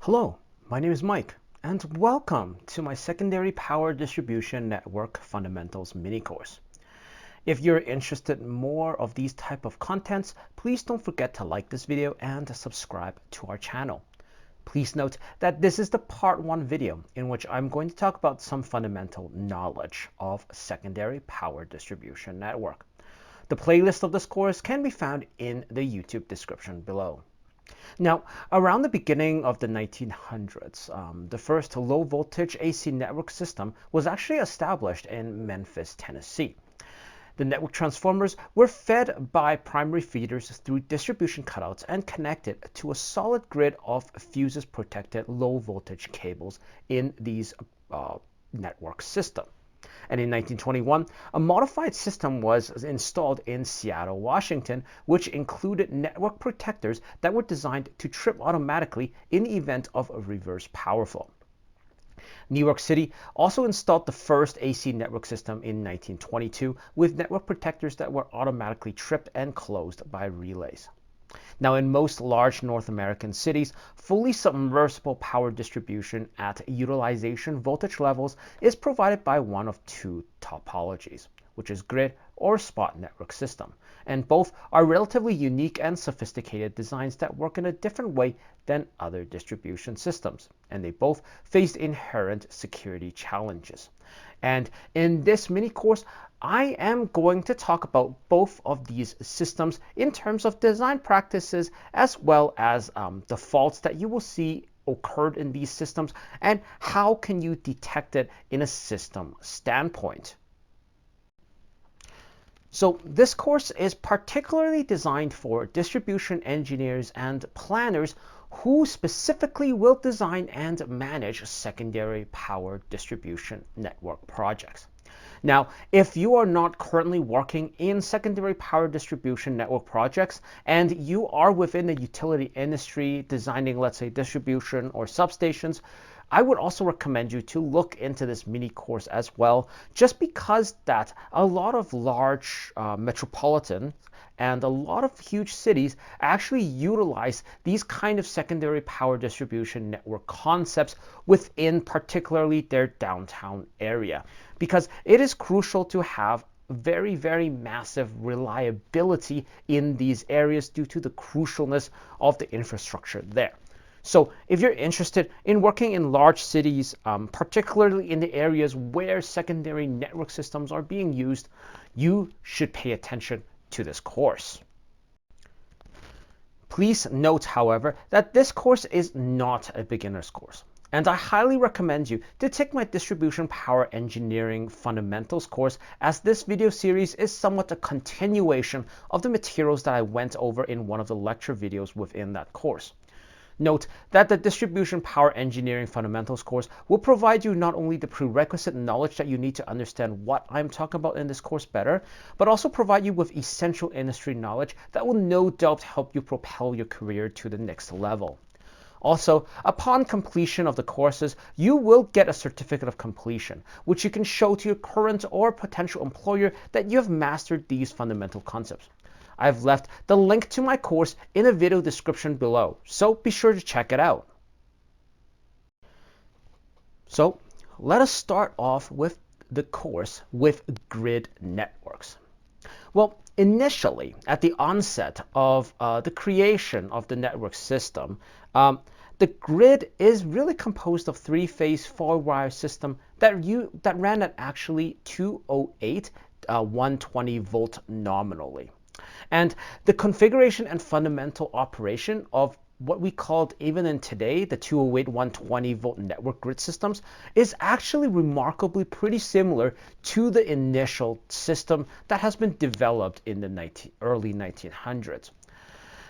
Hello, my name is Mike, and welcome to my Secondary Power Distribution Network Fundamentals mini course. If you're interested in more of these type of contents, please don't forget to like this video and subscribe to our channel. Please note that this is the part 1 video in which I'm going to talk about some fundamental knowledge of secondary power distribution network. The playlist of this course can be found in the YouTube description below. Now, around the beginning of the 1900s, the first low voltage AC network system was actually established in Memphis, Tennessee. The network transformers were fed by primary feeders through distribution cutouts and connected to a solid grid of fuses protected low voltage cables in these network system. And in 1921, a modified system was installed in Seattle, Washington, which included network protectors that were designed to trip automatically in the event of a reverse power fault. New York City also installed the first AC network system in 1922 with network protectors that were automatically tripped and closed by relays. Now, in most large North American cities, fully submersible power distribution at utilization voltage levels is provided by one of two topologies, which is grid or spot network system. And both are relatively unique and sophisticated designs that work in a different way than other distribution systems. And they both face inherent security challenges. And in this mini course, I am going to talk about both of these systems in terms of design practices as well as the faults that you will see occurred in these systems and how can you detect it in a system standpoint. So this course is particularly designed for distribution engineers and planners who specifically will design and manage secondary power distribution network projects. Now, if you are not currently working in secondary power distribution network projects and you are within the utility industry designing, let's say, distribution or substations, I would also recommend you to look into this mini course as well, just because that a lot of large metropolitan and a lot of huge cities actually utilize these kind of secondary power distribution network concepts within particularly their downtown area, because it is crucial to have very, very massive reliability in these areas due to the crucialness of the infrastructure there. So if you're interested in working in large cities, particularly in the areas where secondary network systems are being used, you should pay attention to this course. Please note, however, that this course is not a beginner's course, and I highly recommend you to take my Distribution Power Engineering Fundamentals course, as this video series is somewhat a continuation of the materials that I went over in one of the lecture videos within that course. Note that the Distribution Power Engineering Fundamentals course will provide you not only the prerequisite knowledge that you need to understand what I'm talking about in this course better, but also provide you with essential industry knowledge that will no doubt help you propel your career to the next level. Also, upon completion of the courses, you will get a certificate of completion, which you can show to your current or potential employer that you have mastered these fundamental concepts. I've left the link to my course in the video description below, so be sure to check it out. So let us start off with the course with grid networks. Well, initially, at the onset of the creation of the network system, the grid is really composed of three-phase four-wire system that ran at actually 208 120 volt nominally. And the configuration and fundamental operation of what we called, even in today, the 208 120 volt network grid systems is actually remarkably pretty similar to the initial system that has been developed in the early 1900s.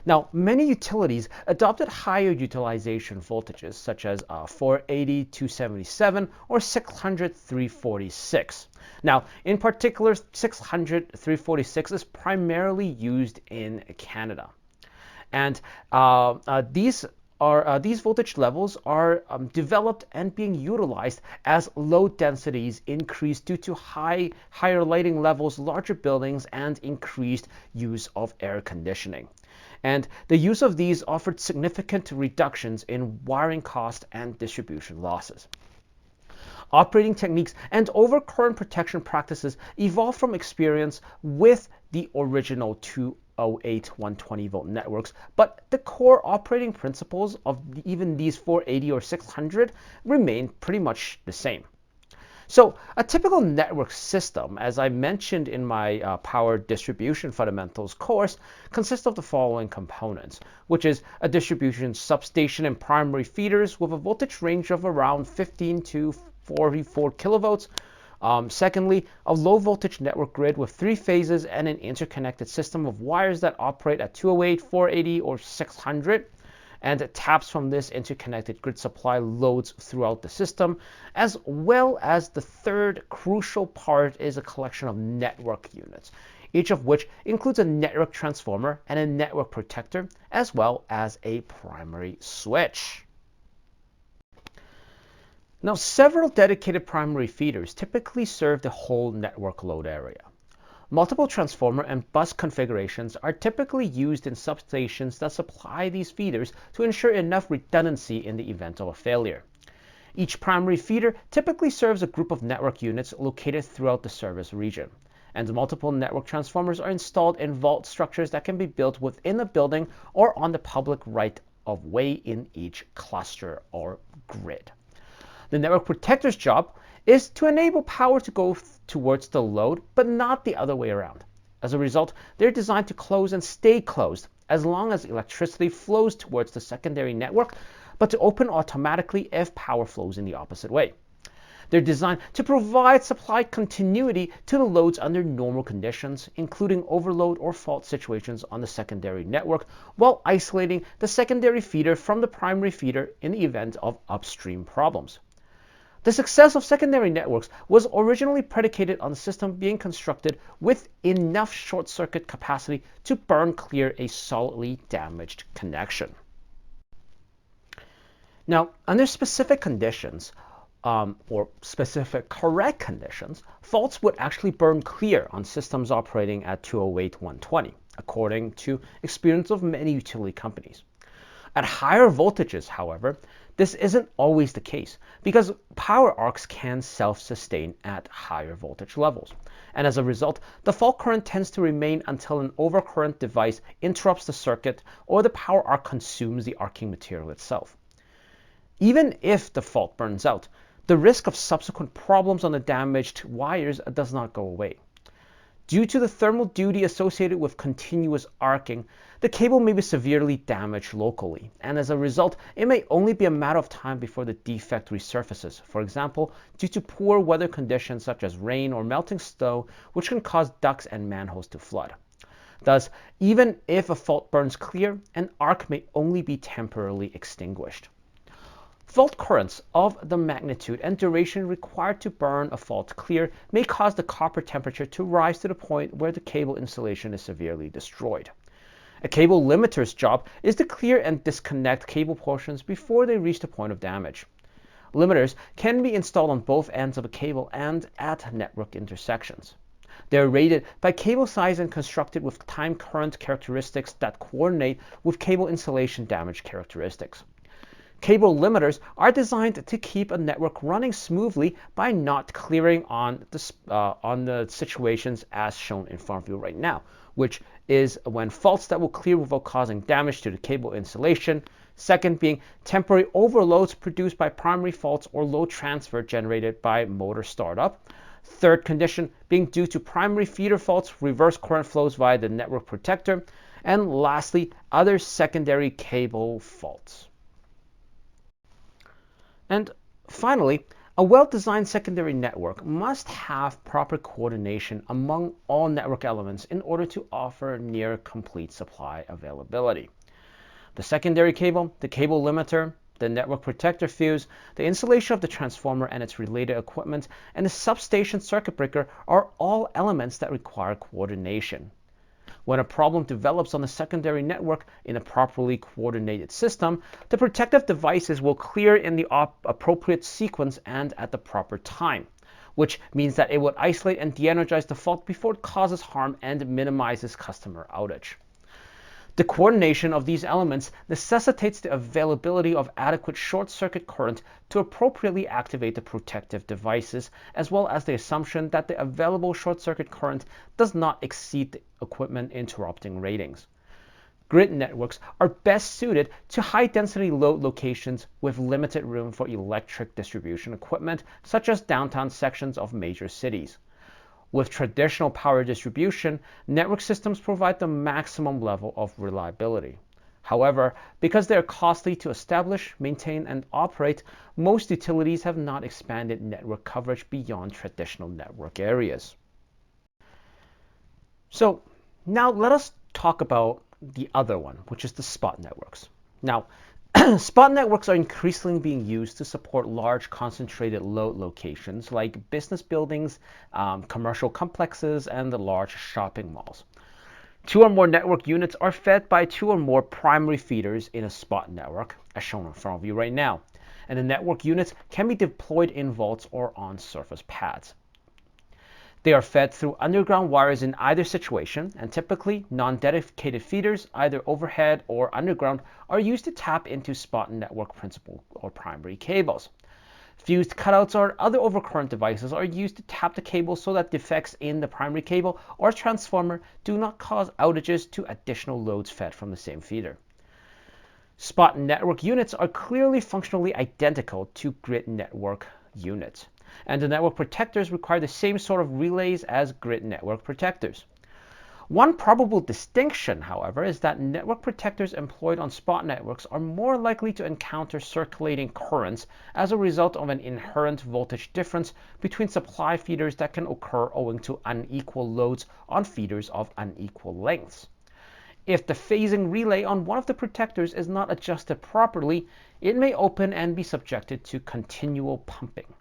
Now, many utilities adopted higher utilization voltages, such as 480 277 or 600 346. Now, in particular, 600 346 is primarily used in Canada. And these voltage levels are developed and being utilized as load densities increase due to higher lighting levels, larger buildings, and increased use of air conditioning. and the use of these offered significant reductions in wiring cost and distribution losses. Operating techniques and overcurrent protection practices evolved from experience with the original 208 120 volt networks, but the core operating principles of even these 480 or 600 remain pretty much the same. So a typical network system, as I mentioned in my power distribution fundamentals course, consists of the following components, which is a distribution substation and primary feeders with a voltage range of around 15 to 44 kilovolts. Secondly, a low voltage network grid with 3 phases and an interconnected system of wires that operate at 208, 480, or 600, and taps from this interconnected grid supply loads throughout the system, as well as the third crucial part is a collection of network units, each of which includes a network transformer and a network protector, as well as a primary switch. Now, several dedicated primary feeders typically serve the whole network load area. Multiple transformer and bus configurations are typically used in substations that supply these feeders to ensure enough redundancy in the event of a failure. Each primary feeder typically serves a group of network units located throughout the service region, and multiple network transformers are installed in vault structures that can be built within a building or on the public right of way in each cluster or grid. The network protector's job is to enable power to go towards the load, but not the other way around. As a result, they're designed to close and stay closed as long as electricity flows towards the secondary network, but to open automatically if power flows in the opposite way. They're designed to provide supply continuity to the loads under normal conditions, including overload or fault situations on the secondary network, while isolating the secondary feeder from the primary feeder in the event of upstream problems. The success of secondary networks was originally predicated on the system being constructed with enough short circuit capacity to burn clear a solidly damaged connection. Now, under specific conditions, or specific correct conditions, faults would actually burn clear on systems operating at 208 120, according to experience of many utility companies. At higher voltages, however, this isn't always the case because power arcs can self-sustain at higher voltage levels. And as a result, the fault current tends to remain until an overcurrent device interrupts the circuit or the power arc consumes the arcing material itself. Even if the fault burns out, the risk of subsequent problems on the damaged wires does not go away. Due to the thermal duty associated with continuous arcing, the cable may be severely damaged locally, and as a result, it may only be a matter of time before the defect resurfaces, for example, due to poor weather conditions such as rain or melting snow, which can cause ducts and manholes to flood. Thus, even if a fault burns clear, an arc may only be temporarily extinguished. Fault currents of the magnitude and duration required to burn a fault clear may cause the copper temperature to rise to the point where the cable insulation is severely destroyed. A cable limiter's job is to clear and disconnect cable portions before they reach the point of damage. Limiters can be installed on both ends of a cable and at network intersections. They are rated by cable size and constructed with time current characteristics that coordinate with cable insulation damage characteristics. Cable limiters are designed to keep a network running smoothly by not clearing on the situations as shown in front of you right now, which is when faults that will clear without causing damage to the cable insulation. Second being temporary overloads produced by primary faults or load transfer generated by motor startup. Third condition being due to primary feeder faults, reverse current flows via the network protector. And lastly, other secondary cable faults. And finally, a well-designed secondary network must have proper coordination among all network elements in order to offer near complete supply availability. The secondary cable, the cable limiter, the network protector fuse, the insulation of the transformer and its related equipment, and the substation circuit breaker are all elements that require coordination. When a problem develops on the secondary network in a properly coordinated system, the protective devices will clear in the appropriate sequence and at the proper time, which means that it would isolate and de-energize the fault before it causes harm and minimizes customer outage. The coordination of these elements necessitates the availability of adequate short-circuit current to appropriately activate the protective devices, as well as the assumption that the available short-circuit current does not exceed the equipment interrupting ratings. Grid networks are best suited to high-density load locations with limited room for electric distribution equipment, such as downtown sections of major cities. With traditional power distribution, network systems provide the maximum level of reliability. However, because they are costly to establish, maintain, and operate, most utilities have not expanded network coverage beyond traditional network areas. So now let us talk about the other one, which is the spot networks. Now, spot networks are increasingly being used to support large concentrated load locations like business buildings, commercial complexes, and the large shopping malls. Two or more network units are fed by two or more primary feeders in a spot network, as shown in front of you right now. And the network units can be deployed in vaults or on surface pads. They are fed through underground wires in either situation, and typically non-dedicated feeders, either overhead or underground, are used to tap into spot network principal or primary cables. Fused cutouts or other overcurrent devices are used to tap the cable so that defects in the primary cable or transformer do not cause outages to additional loads fed from the same feeder. Spot network units are clearly functionally identical to grid network units, and the network protectors require the same sort of relays as grid network protectors. One probable distinction, however, is that network protectors employed on spot networks are more likely to encounter circulating currents as a result of an inherent voltage difference between supply feeders that can occur owing to unequal loads on feeders of unequal lengths. If the phasing relay on one of the protectors is not adjusted properly, it may open and be subjected to continual pumping.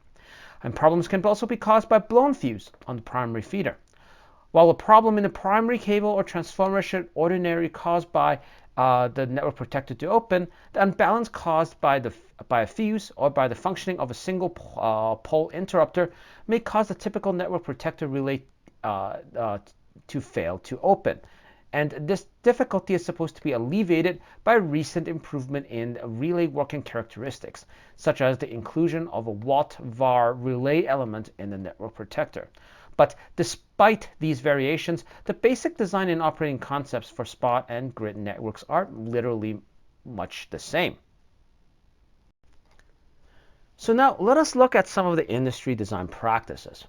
And problems can also be caused by blown fuse on the primary feeder. While a problem in the primary cable or transformer should ordinarily caused by the network protector to open, the imbalance caused by a fuse or by the functioning of a single pole interrupter may cause the typical network protector relay to fail to open. And this difficulty is supposed to be alleviated by recent improvement in relay working characteristics, such as the inclusion of a watt-var relay element in the network protector. But despite these variations, the basic design and operating concepts for spot and grid networks are literally much the same. So now let us look at some of the industry design practices.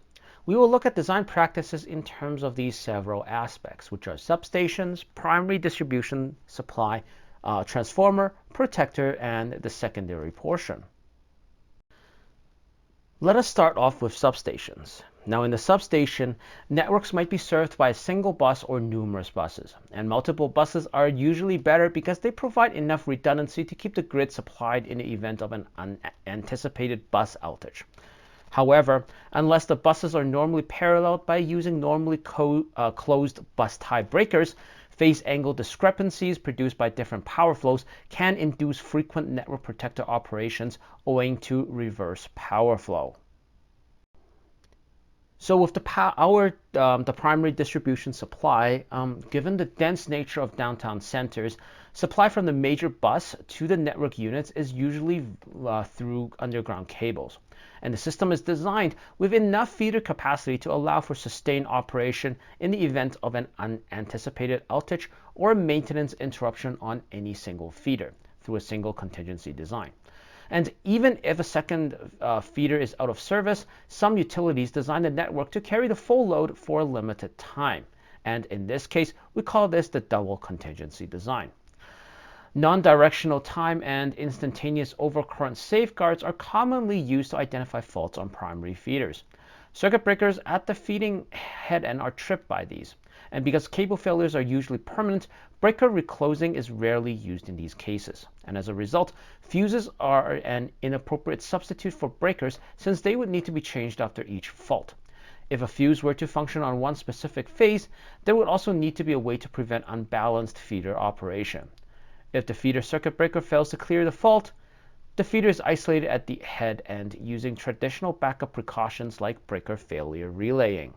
We will look at design practices in terms of these several aspects, which are substations, primary distribution supply, transformer, protector, and the secondary portion. Let us start off with substations. Now in the substation, networks might be served by a single bus or numerous buses, and multiple buses are usually better because they provide enough redundancy to keep the grid supplied in the event of an unanticipated bus outage. However, unless the buses are normally paralleled by using normally closed bus tie breakers, phase angle discrepancies produced by different power flows can induce frequent network protector operations owing to reverse power flow. So with the primary distribution supply, given the dense nature of downtown centers, supply from the major bus to the network units is usually through underground cables. And the system is designed with enough feeder capacity to allow for sustained operation in the event of an unanticipated outage or maintenance interruption on any single feeder through a single contingency design. And even if a second feeder is out of service, some utilities design the network to carry the full load for a limited time. And in this case, we call this the double contingency design. Non-directional time and instantaneous overcurrent safeguards are commonly used to identify faults on primary feeders. Circuit breakers at the feeding head end are tripped by these. And because cable failures are usually permanent, breaker reclosing is rarely used in these cases. And as a result, fuses are an inappropriate substitute for breakers since they would need to be changed after each fault. If a fuse were to function on one specific phase, there would also need to be a way to prevent unbalanced feeder operation. If the feeder circuit breaker fails to clear the fault, the feeder is isolated at the head end using traditional backup precautions like breaker failure relaying.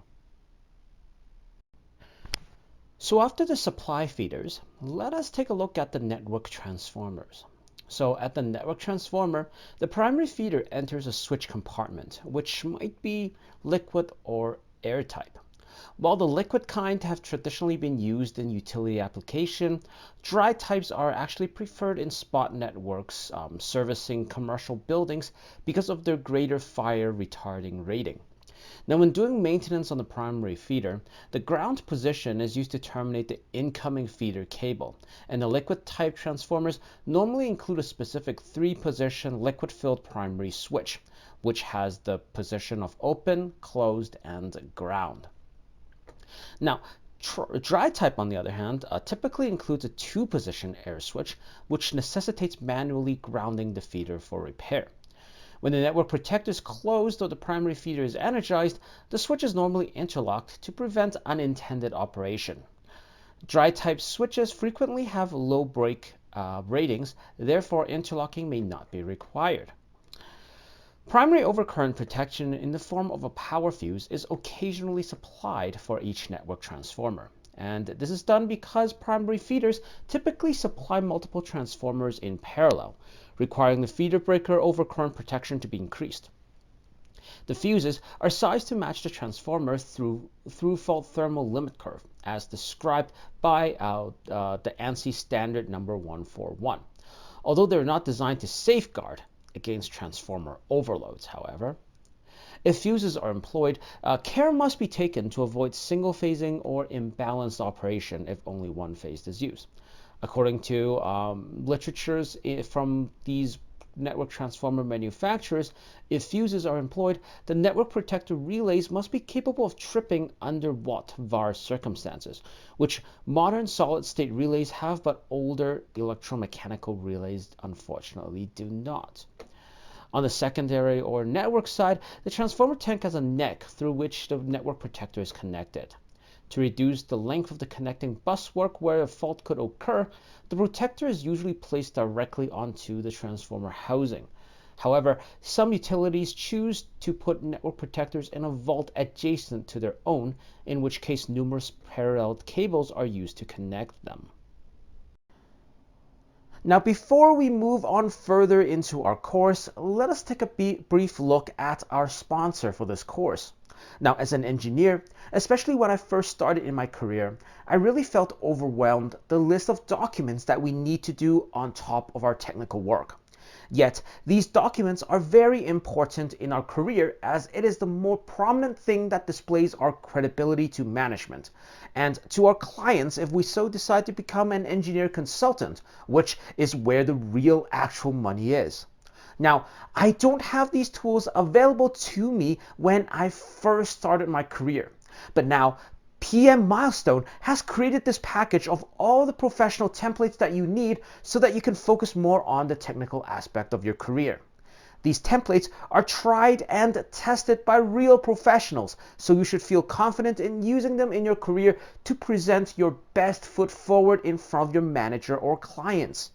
So after the supply feeders, let us take a look at the network transformers. So at the network transformer, the primary feeder enters a switch compartment, which might be liquid or air type. While the liquid kind have traditionally been used in utility application, dry types are actually preferred in spot networks servicing commercial buildings because of their greater fire retarding rating. Now, when doing maintenance on the primary feeder, the ground position is used to terminate the incoming feeder cable, and the liquid type transformers normally include a specific 3-position liquid-filled primary switch, which has the position of open, closed, and ground. Now, dry type, on the other hand, typically includes a 2-position air switch, which necessitates manually grounding the feeder for repair. When the network protector is closed or the primary feeder is energized, the switch is normally interlocked to prevent unintended operation. Dry type switches frequently have low break ratings, therefore interlocking may not be required. Primary overcurrent protection in the form of a power fuse is occasionally supplied for each network transformer. And this is done because primary feeders typically supply multiple transformers in parallel, requiring the feeder breaker overcurrent protection to be increased. The fuses are sized to match the transformer through-fault thermal limit curve, as described by the ANSI standard number 141. Although they're not designed to safeguard against transformer overloads, however. If fuses are employed, care must be taken to avoid single-phasing or imbalanced operation if only one phase is used. According to literatures from these network transformer manufacturers, if fuses are employed, the network protector relays must be capable of tripping under Watt-var circumstances, which modern solid-state relays have, but older electromechanical relays unfortunately do not. On the secondary or network side, the transformer tank has a neck through which the network protector is connected. To reduce the length of the connecting buswork where a fault could occur, the protector is usually placed directly onto the transformer housing. However, some utilities choose to put network protectors in a vault adjacent to their own, in which case numerous parallel cables are used to connect them. Now, before we move on further into our course, let us take a brief look at our sponsor for this course. Now, as an engineer, especially when I first started in my career, I really felt overwhelmed the list of documents that we need to do on top of our technical work. Yet, these documents are very important in our career as it is the more prominent thing that displays our credibility to management and to our clients if we so decide to become an engineer consultant, which is where the real actual money is. Now, I don't have these tools available to me when I first started my career, but now PM Milestone has created this package of all the professional templates that you need so that you can focus more on the technical aspect of your career. These templates are tried and tested by real professionals, so you should feel confident in using them in your career to present your best foot forward in front of your manager or clients.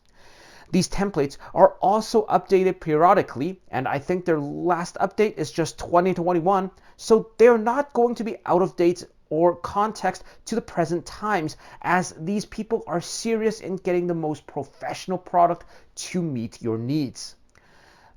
These templates are also updated periodically, and I think their last update is just 2021, so they're not going to be out of date or context to the present times, as these people are serious in getting the most professional product to meet your needs.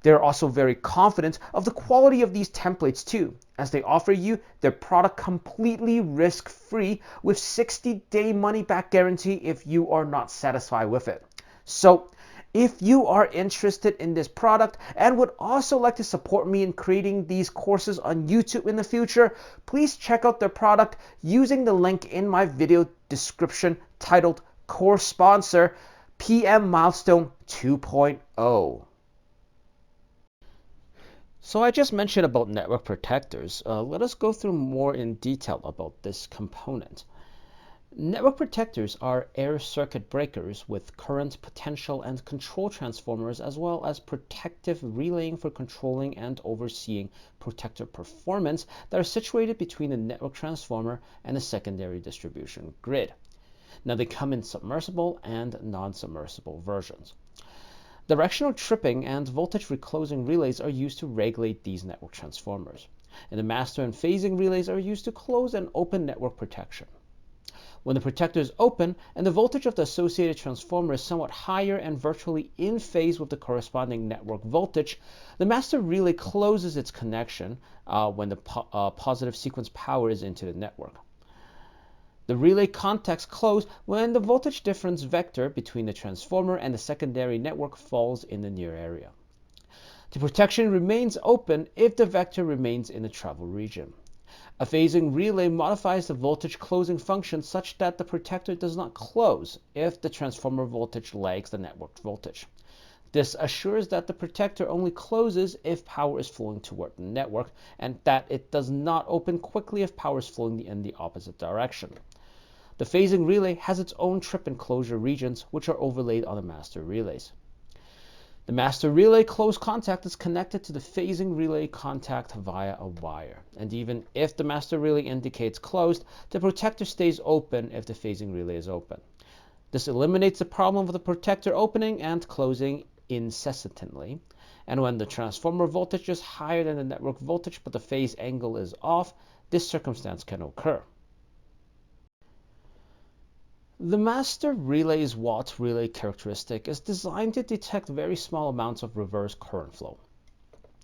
They're also very confident of the quality of these templates too, as they offer you their product completely risk-free with 60-day money-back guarantee if you are not satisfied with it. So, if you are interested in this product and would also like to support me in creating these courses on YouTube in the future, please check out their product using the link in my video description titled Course Sponsor PM Milestone 2.0. So I just mentioned about network protectors. Let us go through more in detail about this component. Network protectors are air circuit breakers with current, potential, and control transformers, as well as protective relaying for controlling and overseeing protector performance that are situated between the network transformer and the secondary distribution grid. Now, they come in submersible and non-submersible versions. Directional tripping and voltage reclosing relays are used to regulate these network transformers, and the master and phasing relays are used to close and open network protection. When the protector is open and the voltage of the associated transformer is somewhat higher and virtually in phase with the corresponding network voltage, the master relay closes its connection when the positive sequence power is into the network. The relay contacts close when the voltage difference vector between the transformer and the secondary network falls in the near area. The protection remains open if the vector remains in the travel region. A phasing relay modifies the voltage closing function such that the protector does not close if the transformer voltage lags the network voltage. This assures that the protector only closes if power is flowing toward the network, and that it does not open quickly if power is flowing in the opposite direction. The phasing relay has its own trip and closure regions, which are overlaid on the master relays. The master relay close contact is connected to the phasing relay contact via a wire, and even if the master relay indicates closed, the protector stays open if the phasing relay is open. This eliminates the problem of the protector opening and closing incessantly, and when the transformer voltage is higher than the network voltage but the phase angle is off, this circumstance can occur. The master relay's Watt relay characteristic is designed to detect very small amounts of reverse current flow.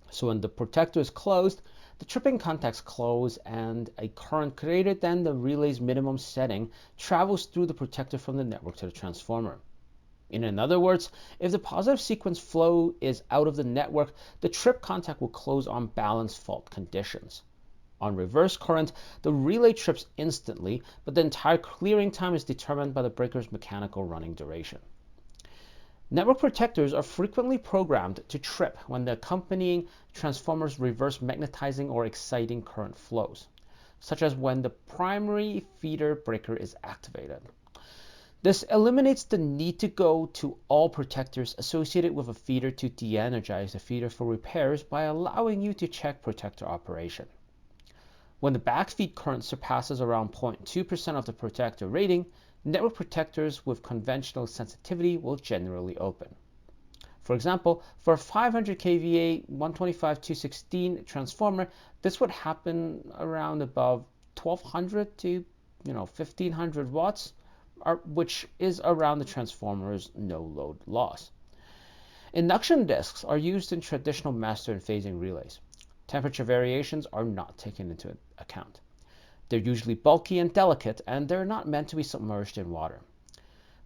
So when the protector is closed, the tripping contacts close and a current greater than the relay's minimum setting travels through the protector from the network to the transformer. In other words, if the positive sequence flow is out of the network, the trip contact will close on balanced fault conditions. On reverse current, the relay trips instantly, but the entire clearing time is determined by the breaker's mechanical running duration. Network protectors are frequently programmed to trip when the accompanying transformer's reverse magnetizing or exciting current flows, such as when the primary feeder breaker is activated. This eliminates the need to go to all protectors associated with a feeder to de-energize the feeder for repairs by allowing you to check protector operation. When the backfeed current surpasses around 0.2% of the protector rating, network protectors with conventional sensitivity will generally open. For example, for a 500 kVA 125/216 transformer, this would happen around above 1200 to 1500 watts, which is around the transformer's no load loss. Induction discs are used in traditional master and phasing relays. Temperature variations are not taken into account. They're usually bulky and delicate, and they're not meant to be submerged in water.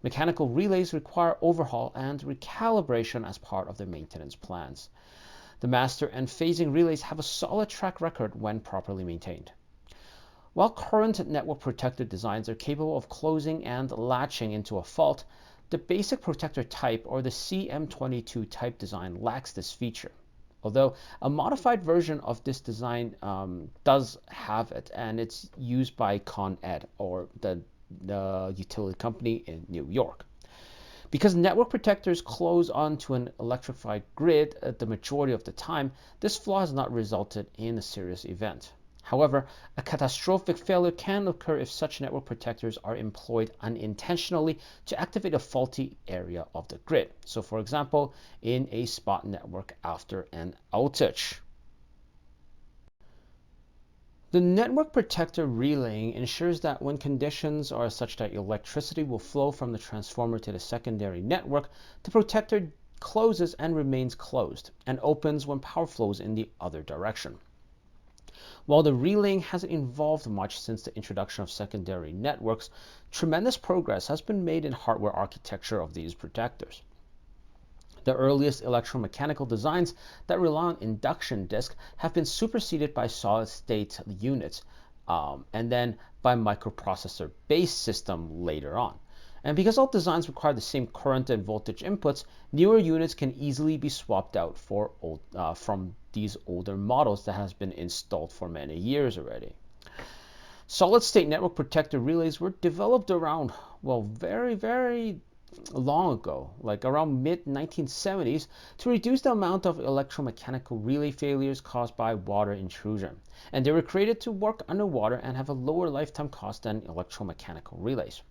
Mechanical relays require overhaul and recalibration as part of their maintenance plans. The master and phasing relays have a solid track record when properly maintained. While current network protector designs are capable of closing and latching into a fault, the basic protector type, or the CM22 type design, lacks this feature. Although a modified version of this design does have it, and it's used by Con Ed, or the utility company in New York. Because network protectors close onto an electrified grid the majority of the time, this flaw has not resulted in a serious event. However, a catastrophic failure can occur if such network protectors are employed unintentionally to activate a faulty area of the grid. So for example, in a spot network after an outage. The network protector relaying ensures that when conditions are such that electricity will flow from the transformer to the secondary network, the protector closes and remains closed, and opens when power flows in the other direction. While the relaying hasn't evolved much since the introduction of secondary networks, tremendous progress has been made in hardware architecture of these protectors. The earliest electromechanical designs that rely on induction disk have been superseded by solid-state units, and then by microprocessor-based system later on. And because all designs require the same current and voltage inputs, newer units can easily be swapped out from these older models that has been installed for many years already. Solid-state network protector relays were developed around, very, very long ago, like around mid-1970s, to reduce the amount of electromechanical relay failures caused by water intrusion. And they were created to work underwater and have a lower lifetime cost than electromechanical relays.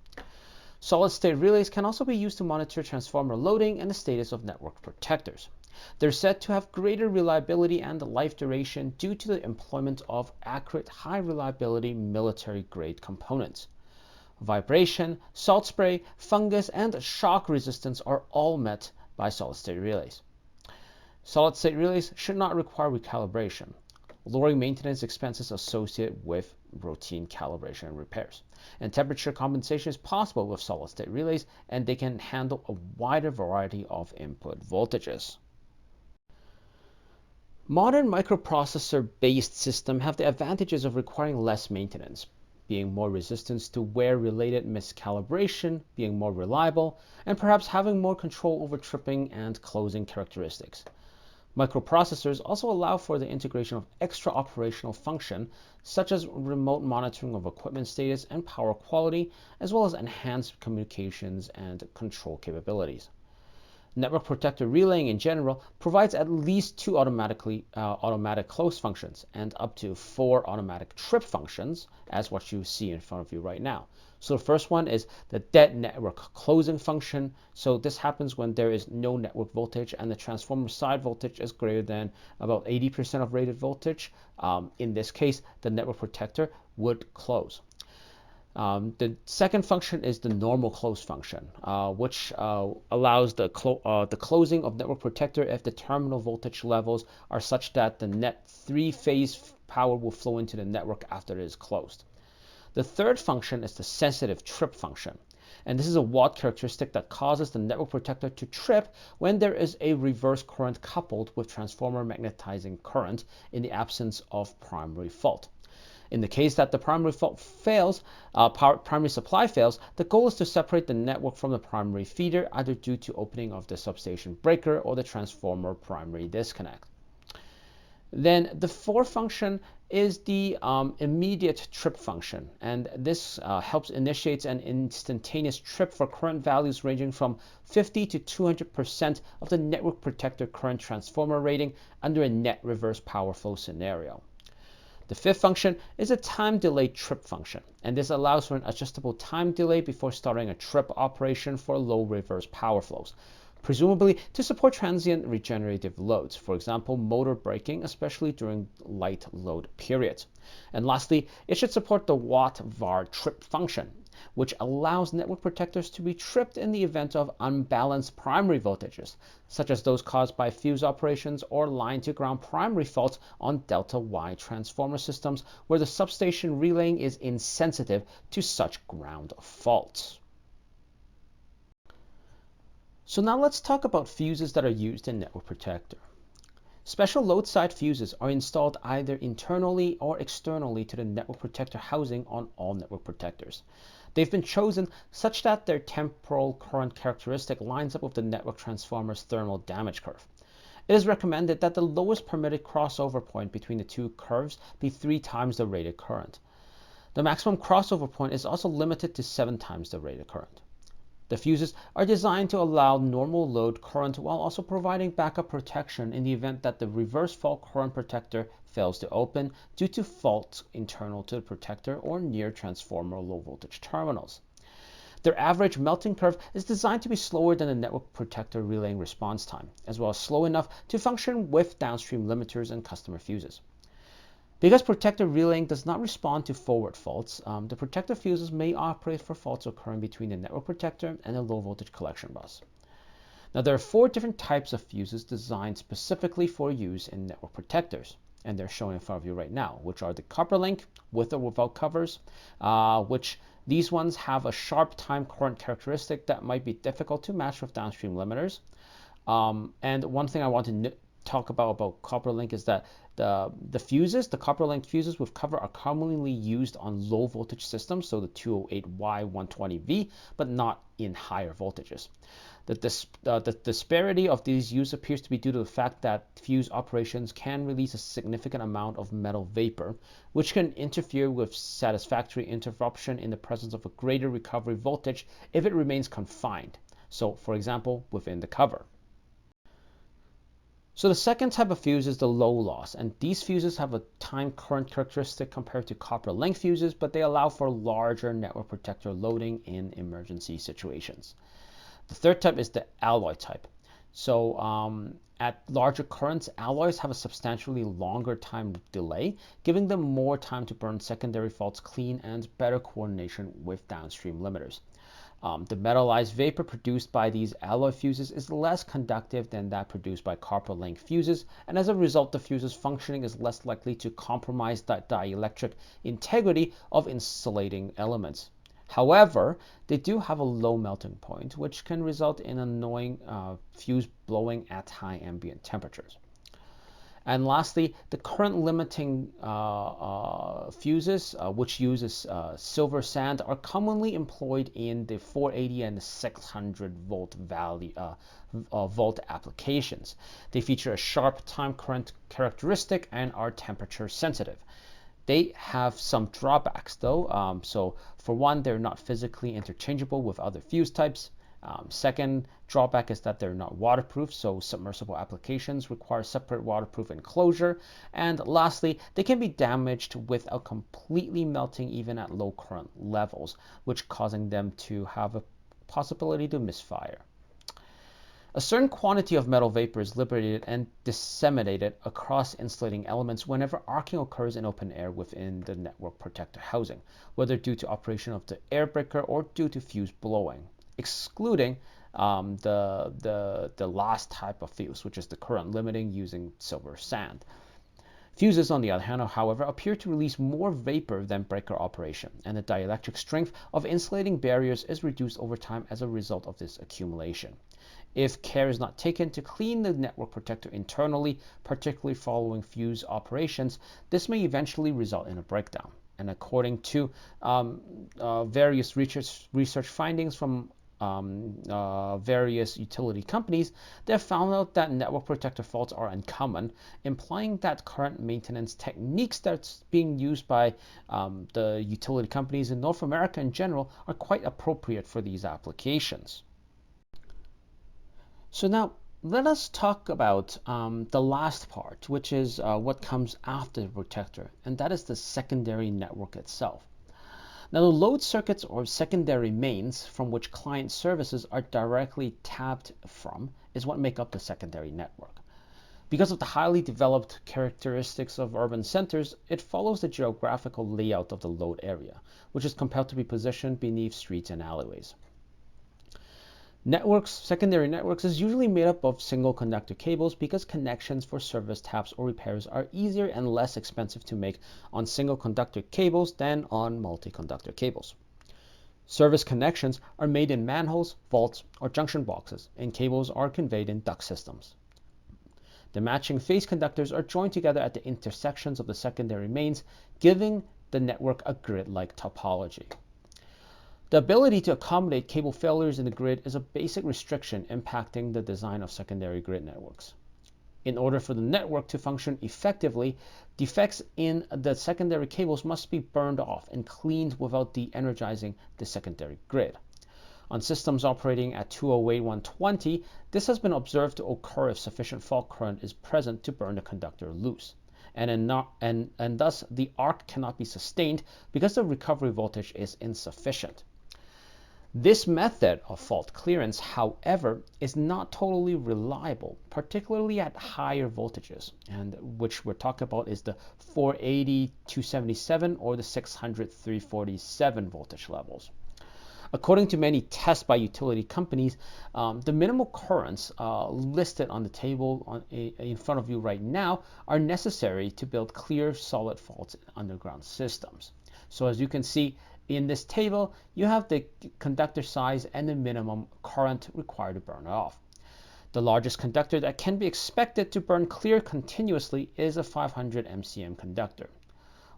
Solid-state relays can also be used to monitor transformer loading and the status of network protectors. They're said to have greater reliability and life duration due to the employment of accurate, high-reliability military-grade components. Vibration, salt spray, fungus, and shock resistance are all met by solid-state relays. Solid-state relays should not require recalibration, lowering maintenance expenses associated with routine calibration and repairs. And temperature compensation is possible with solid-state relays, and they can handle a wider variety of input voltages. Modern microprocessor-based systems have the advantages of requiring less maintenance, being more resistant to wear-related miscalibration, being more reliable, and perhaps having more control over tripping and closing characteristics. Microprocessors also allow for the integration of extra operational function, such as remote monitoring of equipment status and power quality, as well as enhanced communications and control capabilities. Network protector relaying in general provides at least two automatic close functions and up to 4 automatic trip functions, as what you see in front of you right now. So the first one is the dead network closing function. So this happens when there is no network voltage and the transformer side voltage is greater than about 80% of rated voltage. In this case, the network protector would close. The second function is the normal close function, which allows the closing of network protector if the terminal voltage levels are such that the net 3-phase power will flow into the network after it is closed. The third function is the sensitive trip function, and this is a watt characteristic that causes the network protector to trip when there is a reverse current coupled with transformer magnetizing current in the absence of primary fault. In the case that the primary fault fails, primary supply fails, the goal is to separate the network from the primary feeder, either due to opening of the substation breaker or the transformer primary disconnect. Then the fourth function is the immediate trip function, and this helps initiate an instantaneous trip for current values ranging from 50 to 200% of the network protector current transformer rating under a net reverse power flow scenario. The fifth function is a time delay trip function, and this allows for an adjustable time delay before starting a trip operation for low reverse power flows, presumably to support transient regenerative loads, for example, motor braking, especially during light load periods. And lastly, it should support the watt-var trip function, which allows network protectors to be tripped in the event of unbalanced primary voltages, such as those caused by fuse operations or line-to-ground primary faults on delta-Y transformer systems where the substation relaying is insensitive to such ground faults. So now let's talk about fuses that are used in network protector. Special load side fuses are installed either internally or externally to the network protector housing on all network protectors. They've been chosen such that their temporal current characteristic lines up with the network transformer's thermal damage curve. It is recommended that the lowest permitted crossover point between the two curves be 3 times the rated current. The maximum crossover point is also limited to 7 times the rated current. The fuses are designed to allow normal load current while also providing backup protection in the event that the reverse fault current protector fails to open due to faults internal to the protector or near transformer low voltage terminals. Their average melting curve is designed to be slower than the network protector relaying response time, as well as slow enough to function with downstream limiters and customer fuses. Because protector relaying does not respond to forward faults, the protector fuses may operate for faults occurring between the network protector and the low voltage collection bus. Now there are 4 different types of fuses designed specifically for use in network protectors, and they're shown in front of you right now, which are the copper link with or without covers, which these ones have a sharp time current characteristic that might be difficult to match with downstream limiters. And one thing I want to talk about copper link is that the copper link fuses with cover are commonly used on low voltage systems, so the 208Y120V, but not in higher voltages. The disparity of these use appears to be due to the fact that fuse operations can release a significant amount of metal vapor, which can interfere with satisfactory interruption in the presence of a greater recovery voltage if it remains confined, so for example within the cover. So the second type of fuse is the low loss, and these fuses have a time current characteristic compared to copper link fuses, but they allow for larger network protector loading in emergency situations. The third type is the alloy type. So at larger currents, alloys have a substantially longer time delay, giving them more time to burn secondary faults clean and better coordination with downstream limiters. The metallized vapor produced by these alloy fuses is less conductive than that produced by copper link fuses, and as a result, the fuse's functioning is less likely to compromise the dielectric integrity of insulating elements. However, they do have a low melting point, which can result in annoying fuse blowing at high ambient temperatures. And lastly, the current limiting fuses, which uses silver sand, are commonly employed in the 480 and 600 volt volt applications. They feature a sharp time current characteristic and are temperature sensitive. They have some drawbacks though. So for one, they're not physically interchangeable with other fuse types. Second drawback is that they're not waterproof, so submersible applications require separate waterproof enclosure. And lastly, they can be damaged without completely melting even at low current levels, which causing them to have a possibility to misfire. A certain quantity of metal vapor is liberated and disseminated across insulating elements whenever arcing occurs in open air within the network protector housing, whether due to operation of the air breaker or due to fuse blowing, excluding the last type of fuse, which is the current limiting using silver sand. Fuses, on the other hand, however, appear to release more vapor than breaker operation, and the dielectric strength of insulating barriers is reduced over time as a result of this accumulation. If care is not taken to clean the network protector internally, particularly following fuse operations, this may eventually result in a breakdown. And according to various research findings from various utility companies, they have found out that network protector faults are uncommon, implying that current maintenance techniques that's being used by the utility companies in North America in general are quite appropriate for these applications. So now let us talk about the last part, which is what comes after the protector, and that is the secondary network itself. Now, the load circuits or secondary mains from which client services are directly tapped from is what make up the secondary network. Because of the highly developed characteristics of urban centers, it follows the geographical layout of the load area, which is compelled to be positioned beneath streets and alleyways. Secondary networks is usually made up of single conductor cables because connections for service taps or repairs are easier and less expensive to make on single conductor cables than on multi-conductor cables. Service connections are made in manholes, vaults, or junction boxes, and cables are conveyed in duct systems. The matching phase conductors are joined together at the intersections of the secondary mains, giving the network a grid-like topology. The ability to accommodate cable failures in the grid is a basic restriction impacting the design of secondary grid networks. In order for the network to function effectively, defects in the secondary cables must be burned off and cleaned without de-energizing the secondary grid. On systems operating at 208/120, this has been observed to occur if sufficient fault current is present to burn the conductor loose. And thus the arc cannot be sustained because the recovery voltage is insufficient. This method of fault clearance, however, is not totally reliable, particularly at higher voltages, and which we're talking about is the 480/277 or the 600/347 voltage levels. According to many tests by utility companies, the minimal currents listed on the table in front of you right now are necessary to build clear solid faults in underground systems. So as you can see, in this table, you have the conductor size and the minimum current required to burn off. The largest conductor that can be expected to burn clear continuously is a 500 MCM conductor,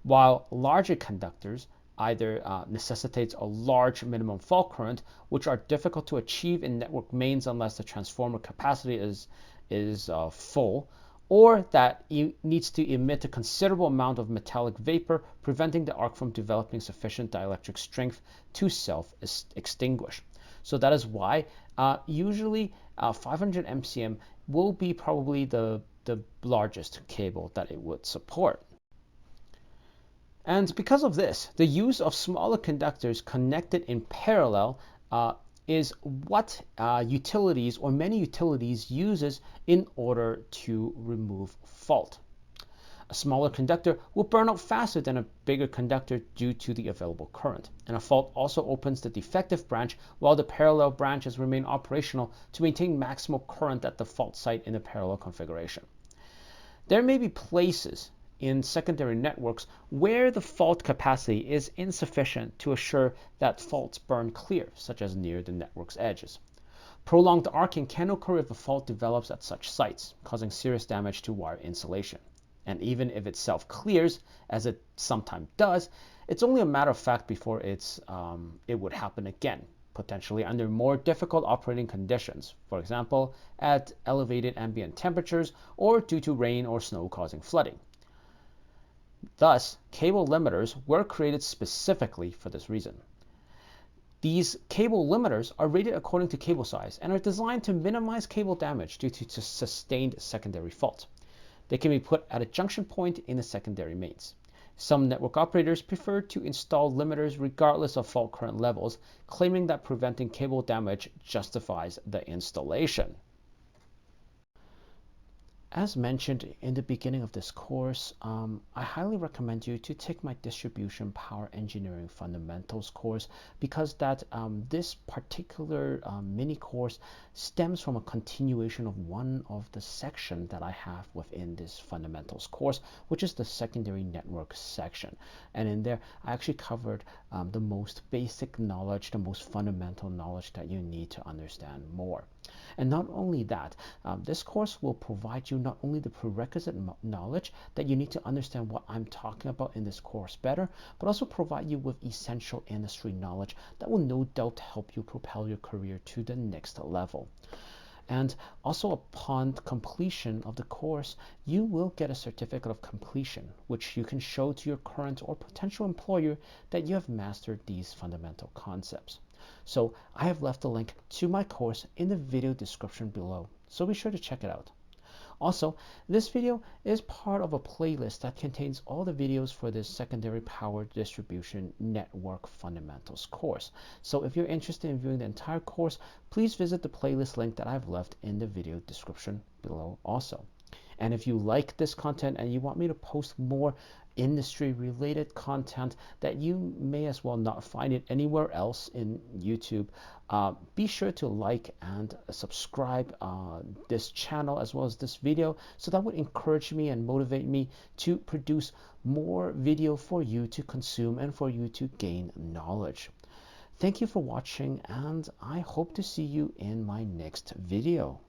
while larger conductors either necessitates a large minimum fault current, which are difficult to achieve in network mains unless the transformer capacity is full, or that it needs to emit a considerable amount of metallic vapor, preventing the arc from developing sufficient dielectric strength to self-extinguish. So that is why usually 500 MCM will be probably the largest cable that it would support. And because of this, the use of smaller conductors connected in parallel is what utilities or many utilities uses in order to remove fault. A smaller conductor will burn out faster than a bigger conductor due to the available current. And a fault also opens the defective branch while the parallel branches remain operational to maintain maximal current at the fault site in the parallel configuration. There may be places in secondary networks where the fault capacity is insufficient to assure that faults burn clear, such as near the network's edges. Prolonged arcing can occur if a fault develops at such sites, causing serious damage to wire insulation. And even if it self-clears, as it sometimes does, it's only a matter of fact before it would happen again, potentially under more difficult operating conditions, for example, at elevated ambient temperatures or due to rain or snow causing flooding. Thus, cable limiters were created specifically for this reason. These cable limiters are rated according to cable size and are designed to minimize cable damage due to sustained secondary fault. They can be put at a junction point in the secondary mains. Some network operators prefer to install limiters regardless of fault current levels, claiming that preventing cable damage justifies the installation. As mentioned in the beginning of this course, I highly recommend you to take my Distribution Power Engineering Fundamentals course because this particular mini course stems from a continuation of one of the sections that I have within this fundamentals course, which is the secondary network section. And in there, I actually covered the most basic knowledge, the most fundamental knowledge that you need to understand more. And not only that, this course will provide you not only the prerequisite knowledge that you need to understand what I'm talking about in this course better, but also provide you with essential industry knowledge that will no doubt help you propel your career to the next level. And also upon completion of the course, you will get a certificate of completion, which you can show to your current or potential employer that you have mastered these fundamental concepts. So I have left a link to my course in the video description below, so be sure to check it out. Also, this video is part of a playlist that contains all the videos for this secondary power distribution network fundamentals course. So if you're interested in viewing the entire course, please visit the playlist link that I've left in the video description below also. And if you like this content and you want me to post more industry related content that you may as well not find it anywhere else in YouTube, be sure to like and subscribe this channel as well as this video, so that would encourage me and motivate me to produce more video for you to consume and for you to gain knowledge. Thank you for watching, and I hope to see you in my next video.